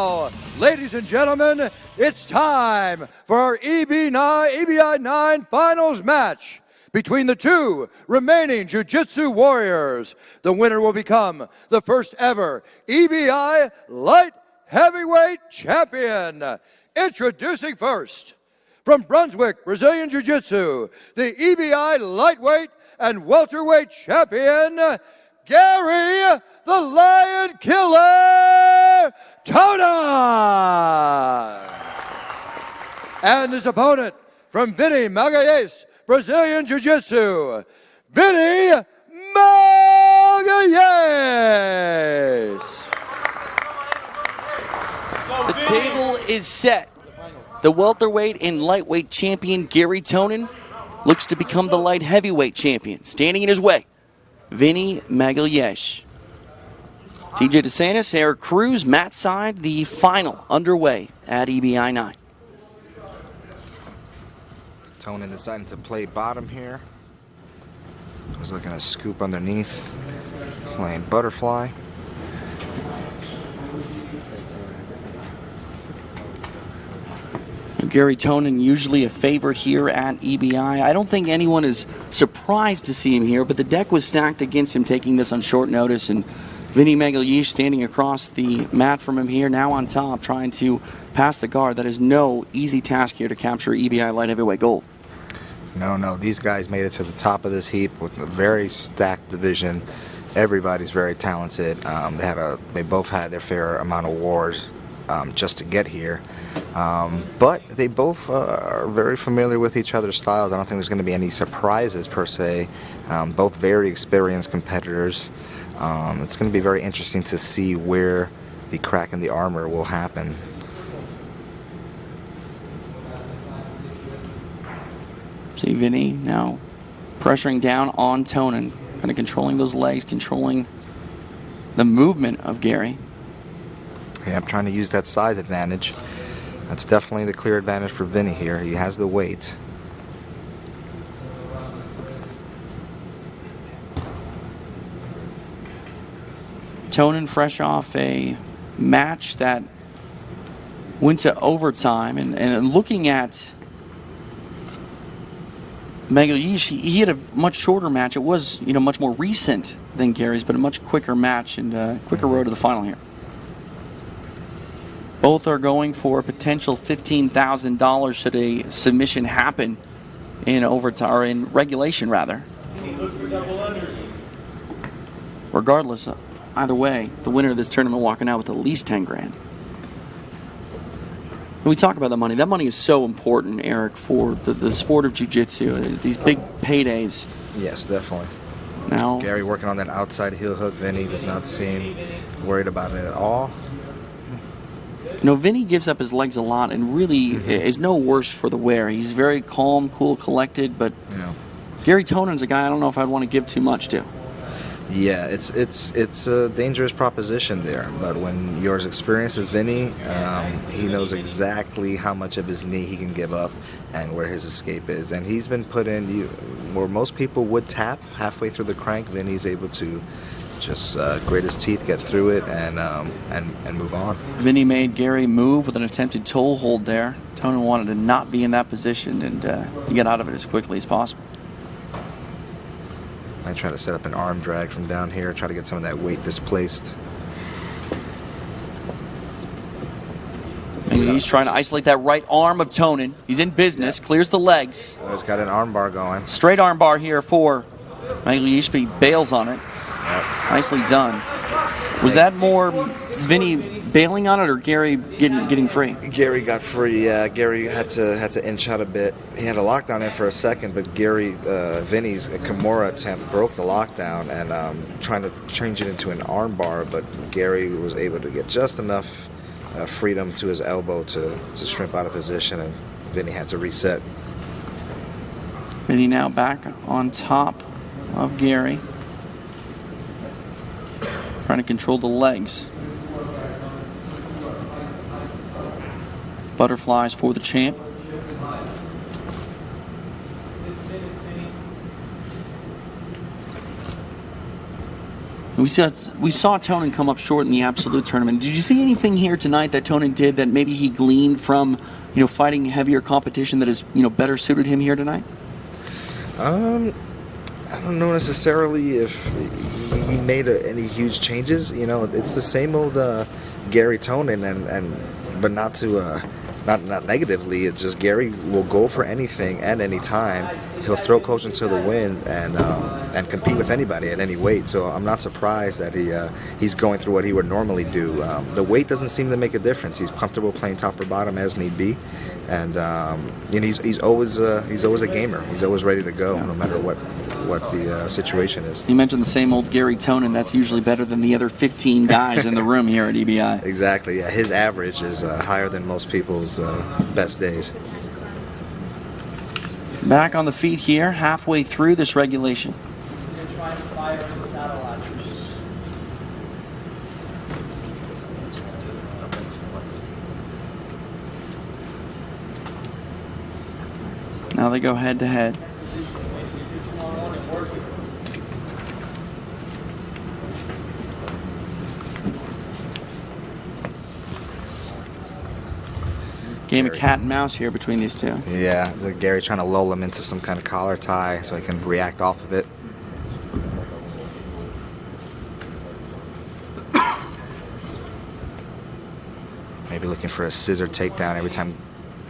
now, ladies and gentlemen, it's time for our EBI 9 finals match between the two remaining Jiu-Jitsu warriors. The winner will become the first ever EBI light heavyweight champion. Introducing first, from Brunswick, Brazilian Jiu-Jitsu, the EBI lightweight and welterweight champion, Garry the Lion Killer Tonon. And his opponent, from Vinny Magalhaes, Brazilian Jiu-Jitsu, Vinny Magalhaes. The table is set. The welterweight and lightweight champion, Garry Tonon, looks to become the light heavyweight champion. Standing in his way, Vinny Magalhaes. TJ DeSantis, Eric Cruz, Matt Side, the final underway at EBI 9. Tonon deciding to play bottom here. Was looking to scoop underneath, playing butterfly. Garry Tonon, usually a favorite here at EBI. I don't think anyone is surprised to see him here, but the deck was stacked against him taking this on short notice, and Vinny Magalhaes standing across the mat from him here, now on top, trying to pass the guard. That is no easy task here to capture EBI light heavyweight gold. No, these guys made it to the top of this heap with a very stacked division. Everybody's very talented. They both had their fair amount of wars just to get here. But they both are very familiar with each other's styles. I don't think there's going to be any surprises per se. Both very experienced competitors. It's going to be very interesting to see where the crack in the armor will happen. See Vinny now pressuring down on Tonon, kind of controlling those legs, controlling the movement of Garry. Yeah, I'm trying to use that size advantage. That's definitely the clear advantage for Vinny here. He has the weight. Tonon fresh off a match that went to overtime, and looking at Magalhaes, he had a much shorter match. It was, much more recent than Garry's, but a much quicker match and a quicker road to the final here. Both are going for a potential $15,000 should a submission happen in overtime, or in regulation rather. Regardless, either way, the winner of this tournament walking out with at least 10 grand. When we talk about the money, that money is so important, Eric, for the sport of jiu-jitsu. These big paydays. Yes, definitely. Now, Garry working on that outside heel hook. Vinny does not seem worried about it at all. Vinny gives up his legs a lot and really is no worse for the wear. He's very calm, cool, collected, but Garry Tonon's a guy I don't know if I'd want to give too much to. Yeah, it's a dangerous proposition there, but when you're as experienced as Vinny, he knows exactly how much of his knee he can give up and where his escape is. And he's been put in where most people would tap halfway through the crank. Vinny's able to just grit his teeth, get through it, and move on. Vinny made Garry move with an attempted toe hold there. Tonon wanted to not be in that position and get out of it as quickly as possible. I try to set up an arm drag from down here, try to get some of that weight displaced. Maybe he's trying to isolate that right arm of Tonon. He's in business, clears the legs. Oh, he's got an arm bar going. Straight arm bar here for Magalhaes, but he bails on it. Yep. Nicely done. Was that more Vinny bailing on it or Garry getting free? Garry got free. Yeah, Garry had to inch out a bit. He had a lockdown in for a second, but Vinny's Kimura attempt broke the lockdown and trying to change it into an arm bar, but Garry was able to get just enough freedom to his elbow to shrimp out of position, and Vinny had to reset. Vinny now back on top of Garry, trying to control the legs. Butterflies for the champ. We saw Tonon come up short in the absolute tournament. Did you see anything here tonight that Tonon did that maybe he gleaned from, fighting heavier competition that is, better suited him here tonight? I don't know necessarily if he made any huge changes. It's the same old Garry Tonon, but not to not negatively. It's just Garry will go for anything at any time. He'll throw caution to the wind and compete with anybody at any weight. So I'm not surprised that he's going through what he would normally do. The weight doesn't seem to make a difference. He's comfortable playing top or bottom as need be, and he's always a gamer. He's always ready to go, no matter what the situation is. You mentioned the same old Garry Tonon. That's usually better than the other 15 guys in the room here at EBI. Exactly. Yeah, his average is higher than most people's best days. Back on the feet here, halfway through this regulation. Now they go head to head. Game of cat and mouse here between these two. Yeah, Garry trying to lull him into some kind of collar tie so he can react off of it. Maybe looking for a scissor takedown every time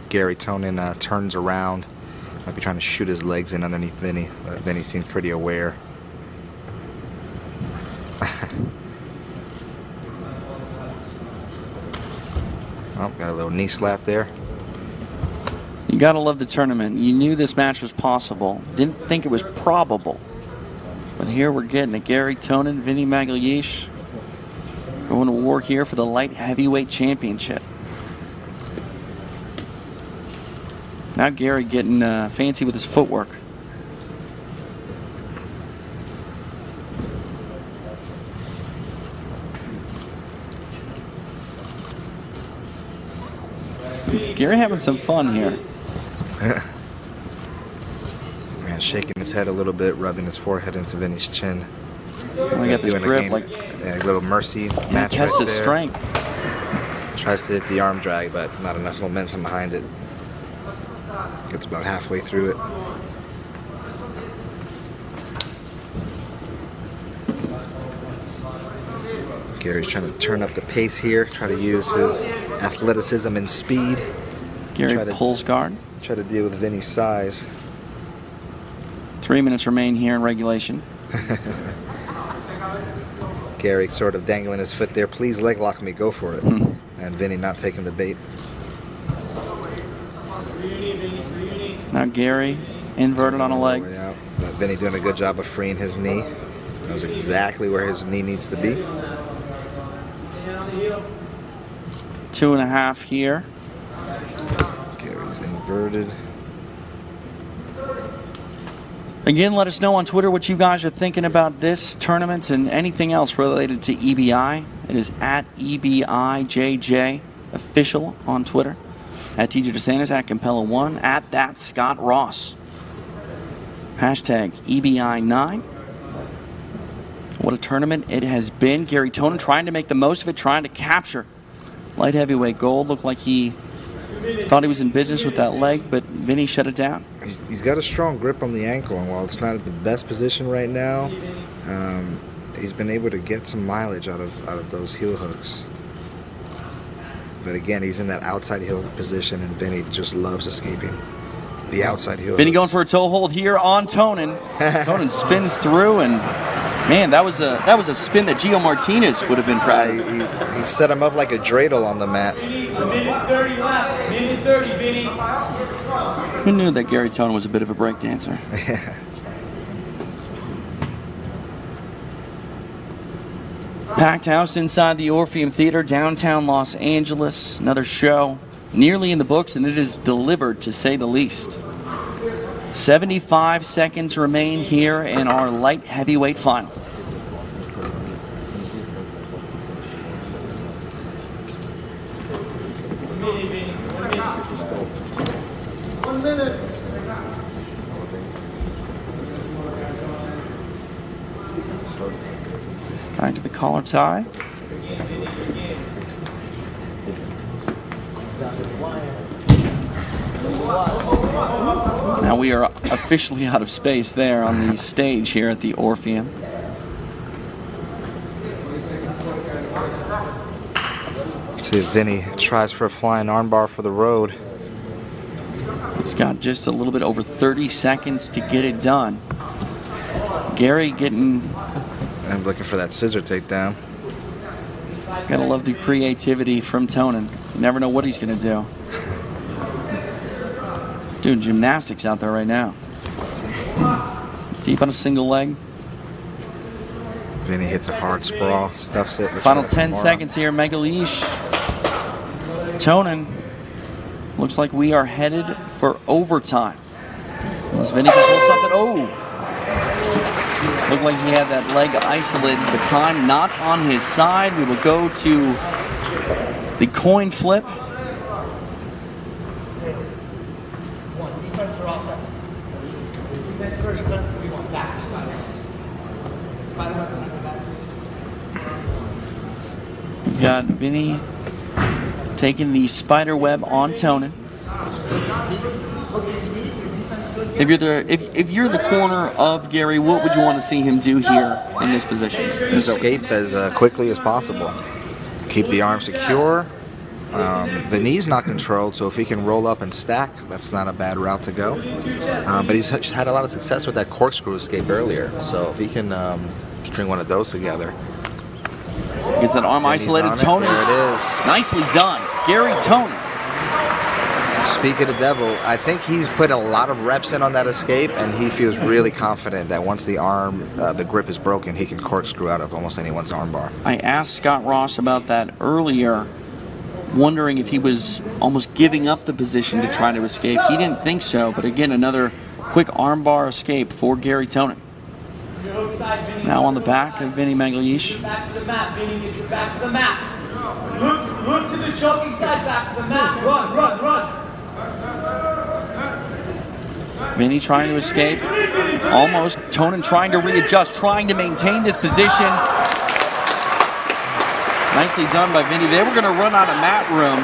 Garry Tonon turns around. Might be trying to shoot his legs in underneath Vinny, but Vinny seems pretty aware. Oh, got a little knee slap there. You gotta love the tournament. You knew this match was possible. Didn't think it was probable. But here we're getting it. Garry Tonon, Vinny Magalhaes going to war here for the light heavyweight championship. Now Garry getting fancy with his footwork. Garry having some fun here. Man, shaking his head a little bit, rubbing his forehead into Vinny's chin. I got this grip like a little mercy match. Tests right his there. strength. Tries to hit the arm drag, but not enough momentum behind it. Gets about halfway through it. Garry's trying to turn up the pace here, try to use his athleticism and speed. Garry pulls guard. Try to deal with Vinny's size. 3 minutes remain here in regulation. Garry sort of dangling his foot there. Please leg lock me, go for it. And Vinny not taking the bait. Now Garry inverted on a leg. Yeah, but Vinny doing a good job of freeing his knee. Knows exactly where his knee needs to be. 2.5 here. Garry's inverted. Again, let us know on Twitter what you guys are thinking about this tournament and anything else related to EBI. It is at EBIJJ official on Twitter. At TJ DeSantis, at Campella1, at that Scott Ross. Hashtag EBI9. What a tournament it has been. Garry Tonon trying to make the most of it, trying to capture light heavyweight gold. Looked like he thought he was in business with that leg, but Vinny shut it down. He's got a strong grip on the ankle, and while it's not at the best position right now, he's been able to get some mileage out of those heel hooks. But again, he's in that outside heel position, and Vinny just loves escaping the outside heel. Vinny going for a toe hold here on Tonon. Tonon spins through, and man, that was a spin that Gio Martinez would have been proud of. He set him up like a dreidel on the mat. Minute 30 left. Minute 30, Vinny. Who knew that Garry Tonon was a bit of a break dancer? Packed house inside the Orpheum Theater, downtown Los Angeles. Another show nearly in the books, and it is delivered, to say the least. 75 seconds remain here in our light heavyweight final. collar tie. Now we are officially out of space there on the stage here at the Orpheum. See if Vinny tries for a flying armbar for the road. He's got just a little bit over 30 seconds to get it done. Garry getting... I'm looking for that scissor takedown. Gotta love the creativity from Tonon. You never know what he's gonna do. Doing gymnastics out there right now. It's deep on a single leg. Vinny hits a hard sprawl, stuffs it. Final 10 seconds here, Magalhaes. Tonon, looks like we are headed for overtime. Unless Vinny can pull something. Oh! Looked like he had that leg isolated. The time not on his side. We will go to the coin flip. Defense or offense? Defense or defense? We want back. We've got Vinny taking the spider web on Tonon. If you're in the corner of Garry, what would you want to see him do here in this position? Escape as quickly as possible. Keep the arm secure. The knee's not controlled, so if he can roll up and stack, that's not a bad route to go. But he's had a lot of success with that corkscrew escape earlier, so if he can string one of those together. Gets that arm isolated. Tonon. There it is. Nicely done. Garry Tonon. Speak of the devil, I think he's put a lot of reps in on that escape, and he feels really confident that once the arm, the grip is broken, he can corkscrew out of almost anyone's armbar. I asked Scott Ross about that earlier, wondering if he was almost giving up the position to try to escape. He didn't think so, but again, another quick armbar escape for Garry Tonon. Now on the back of Vinny Magalhaes. Back to the mat, Vinny. Get your back to the mat. Look to the choking side, back to the mat. Run, run, run. Vinny trying to escape. Almost. Tonon trying to readjust, trying to maintain this position. Nicely done by Vinny. They were going to run out of mat room.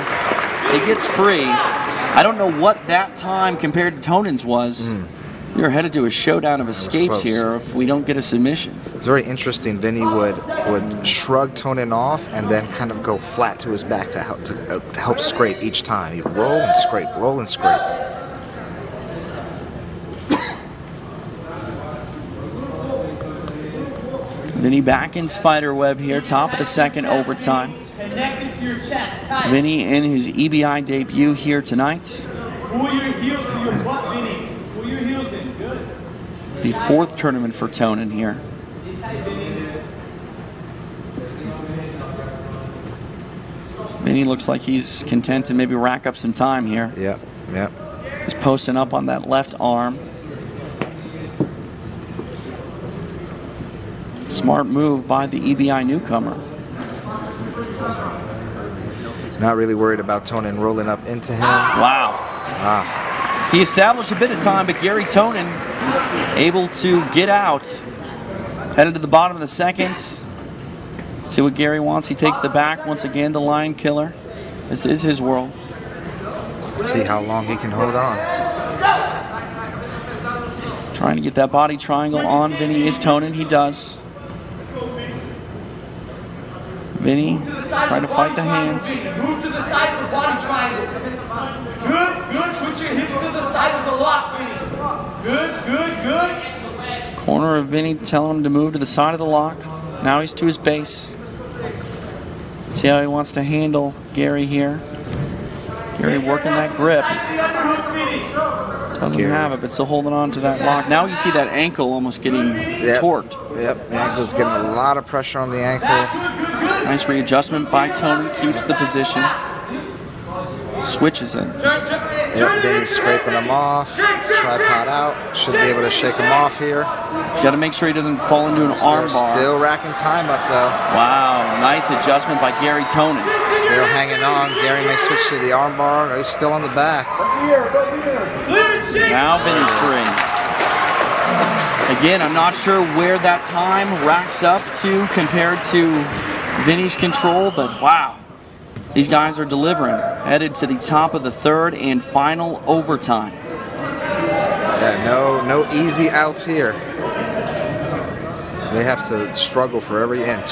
It gets free. I don't know what that time compared to Tonon's was. We're headed to a showdown of escapes here if we don't get a submission. It's very interesting. Vinny would shrug Tonon off and then kind of go flat to his back to help scrape each time. He'd roll and scrape, roll and scrape. Vinny back in spiderweb here, top of the second, overtime. Vinny in his EBI debut here tonight. Pull your heels to your butt, Vinny. Pull your heels in. Good. The fourth tournament for Tonon here. Vinny looks like he's content to maybe rack up some time here. Yep, yep. He's posting up on that left arm. Smart move by the EBI newcomer. Not really worried about Tonon rolling up into him. Wow. He established a bit of time, but Garry Tonon able to get out. Headed to the bottom of the second. See what Garry wants. He takes the back. Once again, the lion killer. This is his world. Let's see how long he can hold on. Trying to get that body triangle on Vinny is Tonon. He does. Vinny trying to fight the hands. Move to the side of the body triangle. Good, good. Put your hips to the side of the lock, Vinny. Good, good, good. Corner of Vinny telling him to move to the side of the lock. Now he's to his base. See how he wants to handle Garry here. Garry working that grip. Doesn't have it, but still holding on to that lock. Now you see that ankle almost getting torqued. Yep, the ankle's getting a lot of pressure on the ankle. Nice readjustment by Tonon, keeps the position. Switches it. Yep, Vinny's scraping him off. Tripod out. Should be able to shake him off here. He's got to make sure he doesn't fall into an arm bar. Still racking time up though. Wow, nice adjustment by Garry Tonon. Still hanging on. Garry may switch to the arm bar. He's still on the back. Now Vinny's free. Again, I'm not sure where that time racks up to compared to Vinny's control, but wow, these guys are delivering. Headed to the top of the third and final overtime. Yeah, no easy outs here. They have to struggle for every inch.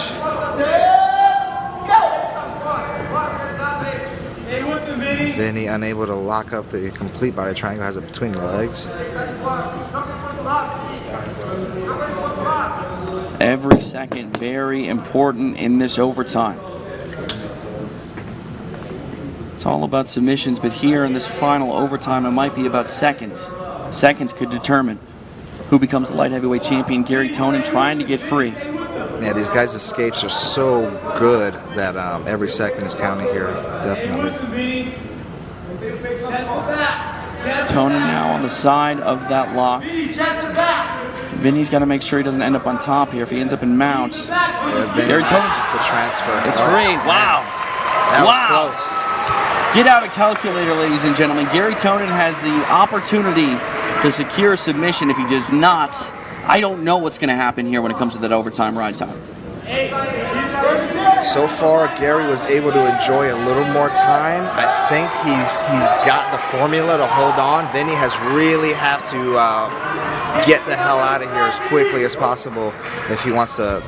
Vinny unable to lock up the complete body triangle, has it between the legs. Every second very important in this overtime. It's all about submissions, but here in this final overtime, it might be about seconds. Seconds could determine who becomes the light heavyweight champion. Garry Tonon trying to get free. Yeah, these guys' escapes are so good that every second is counting here, definitely. Tonon now on the side of that lock. Vinny's got to make sure he doesn't end up on top here. If he ends up in mount, Garry Tonon's the transfer. It's free. Wow. That was close. Get out a calculator, ladies and gentlemen. Garry Tonon has the opportunity to secure a submission. If he does not, I don't know what's going to happen here when it comes to that overtime ride time. So far, Garry was able to enjoy a little more time. I think he's got the formula to hold on. Vinny has really have to get the hell out of here as quickly as possible if he wants to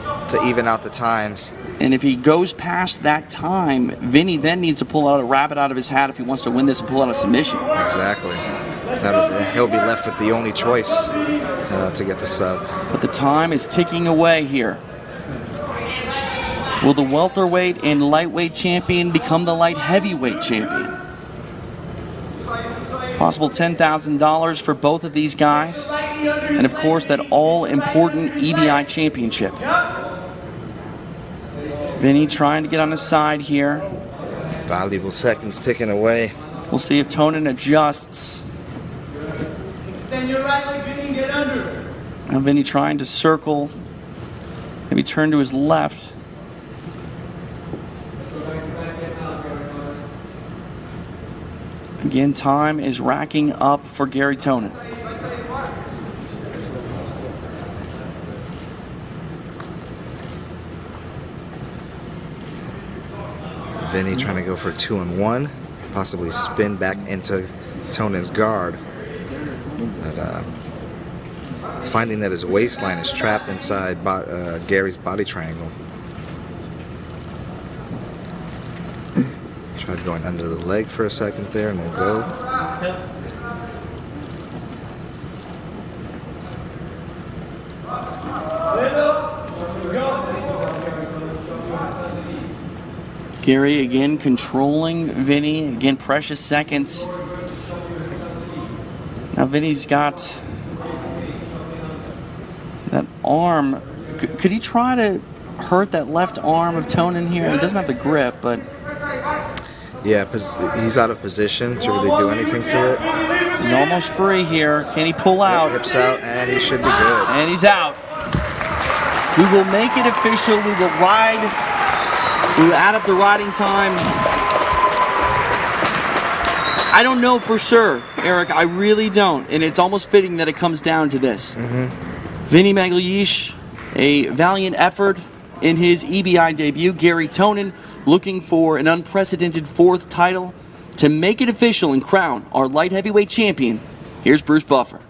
even out the times. And if he goes past that time, Vinny then needs to pull out a rabbit out of his hat if he wants to win this and pull out a submission. Exactly. He'll be left with the only choice to get the sub. But the time is ticking away here. Will the welterweight and lightweight champion become the light heavyweight champion? Possible $10,000 for both of these guys. And of course, that all-important EBI championship. Vinny trying to get on his side here. Valuable seconds ticking away. We'll see if Tonon adjusts. Extend your right leg, Vinny, and get under. Now Vinny trying to circle. Maybe turn to his left. Again, time is racking up for Garry Tonon. Vinny trying to go for 2-1, possibly spin back into Tonon's guard. But finding that his waistline is trapped inside Garry's body triangle. Tried going under the leg for a second there and then go. Garry again controlling Vinny. Again, precious seconds. Now Vinny's got that arm. Could he try to hurt that left arm of Tonon here? He doesn't have the grip, but... Yeah, he's out of position to really do anything to it. He's almost free here. Can he pull out? Hips out, and he should be good. And he's out. We will make it official. We will ride. We will add up the riding time. I don't know for sure, Eric. I really don't. And it's almost fitting that it comes down to this. Vinny Magalhaes, a valiant effort in his EBI debut. Garry Tonon looking for an unprecedented fourth title to make it official and crown our light heavyweight champion. Here's Bruce Buffer.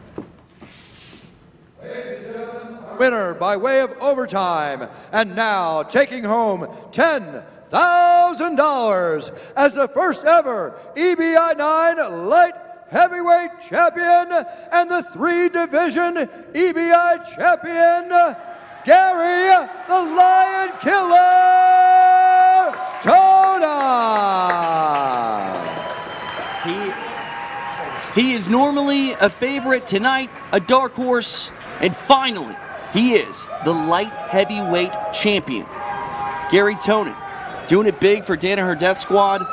Winner by way of overtime, and now taking home $10,000 as the first ever EBI 9 light heavyweight champion and the 3-division EBI champion, Garry the Lion Killer Tonon. He is normally a favorite, tonight a dark horse, and finally he is the light heavyweight champion. Garry Tonon doing it big for Danaher Death Squad.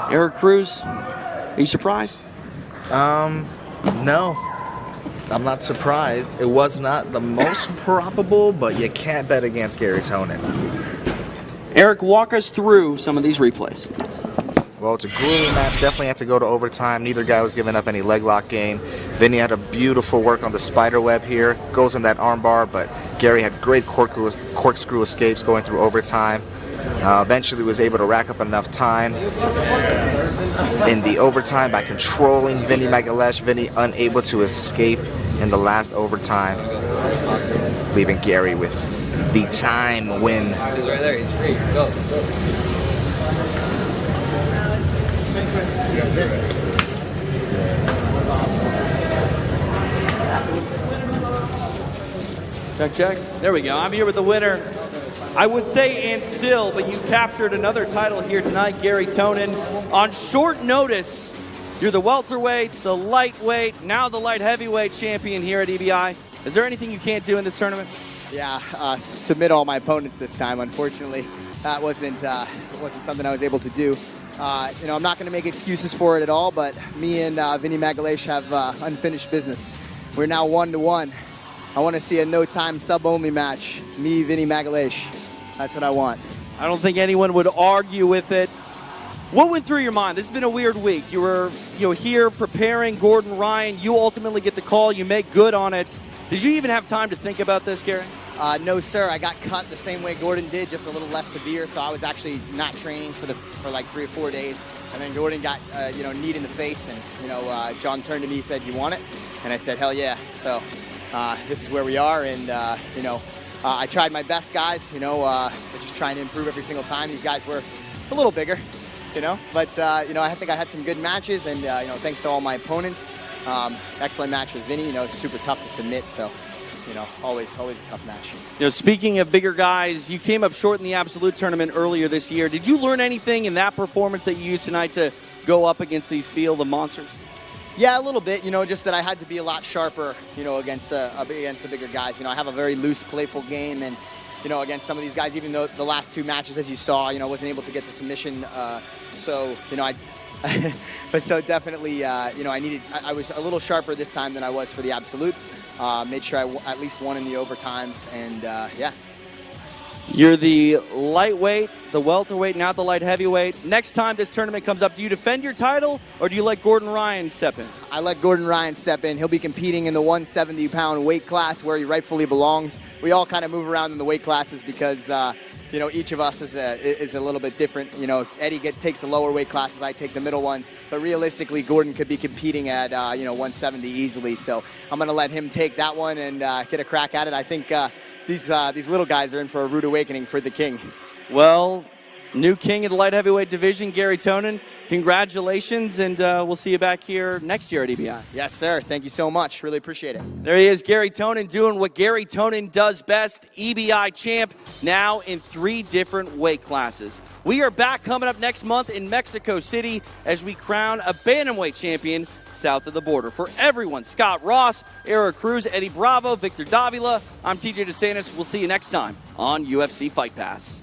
Eric Cruz, are you surprised? No. I'm not surprised. It was not the most probable, but you can't bet against Garry Tonon. Eric, walk us through some of these replays. Well, it's a grueling match. Definitely had to go to overtime. Neither guy was giving up any leg lock game. Vinny had a beautiful work on the spider web here. Goes in that armbar, but Garry had great corkscrew escapes going through overtime. Eventually was able to rack up enough time in the overtime by controlling Vinny Magalhaes. Vinny unable to escape in the last overtime, leaving Garry with the time win. He's right there. He's free. Go. Check, check. There we go. I'm here with the winner. I would say and still, but you captured another title here tonight, Garry Tonon. On short notice, you're the welterweight, the lightweight, now the light heavyweight champion here at EBI. Is there anything you can't do in this tournament? Yeah, submit all my opponents this time. Unfortunately, that wasn't something I was able to do. I'm not going to make excuses for it at all, but me and Vinny Magalhaes have unfinished business. We're now 1-1. I want to see a no-time sub-only match. Me, Vinny Magalhaes. That's what I want. I don't think anyone would argue with it. What went through your mind? This has been a weird week. You were here preparing Gordon Ryan. You ultimately get the call. You make good on it. Did you even have time to think about this, Garry? No, sir. I got cut the same way Gordon did, just a little less severe. So I was actually not training for like 3 or 4 days. And then Gordon got kneed in the face, and John turned to me and said, "You want it?" And I said, "Hell yeah!" So this is where we are, and I tried my best, guys. Just trying to improve every single time. These guys were a little bigger, but I think I had some good matches, and thanks to all my opponents. Excellent match with Vinny. It's super tough to submit, so always a tough match. Speaking of bigger guys, you came up short in the Absolute tournament earlier this year. Did you learn anything in that performance that you used tonight to go up against these field of monsters? Yeah, a little bit. Just that I had to be a lot sharper, against the bigger guys. I have a very loose, playful game, and against some of these guys, even though the last 2 matches, as you saw, I wasn't able to get the submission. But so definitely, I was a little sharper this time than I was for the Absolute. Made sure I at least won in the overtimes, and yeah. You're the lightweight, the welterweight, now the light heavyweight. Next time this tournament comes up, do you defend your title, or do you let Gordon Ryan step in? I let Gordon Ryan step in. He'll be competing in the 170-pound weight class where he rightfully belongs. We all kind of move around in the weight classes because each of us is a little bit different. Eddie takes the lower weight classes, I take the middle ones. But realistically, Gordon could be competing at 170 easily. So I'm going to let him take that one and get a crack at it. I think these little guys are in for a rude awakening for the king. Well, new king of the light heavyweight division, Garry Tonon. Congratulations, and we'll see you back here next year at EBI. Yes, sir. Thank you so much. Really appreciate it. There he is, Garry Tonon, doing what Garry Tonon does best, EBI champ, now in 3 different weight classes. We are back coming up next month in Mexico City as we crown a bantamweight champion south of the border. For everyone, Scott Ross, Eric Cruz, Eddie Bravo, Victor Davila, I'm TJ DeSantis. We'll see you next time on UFC Fight Pass.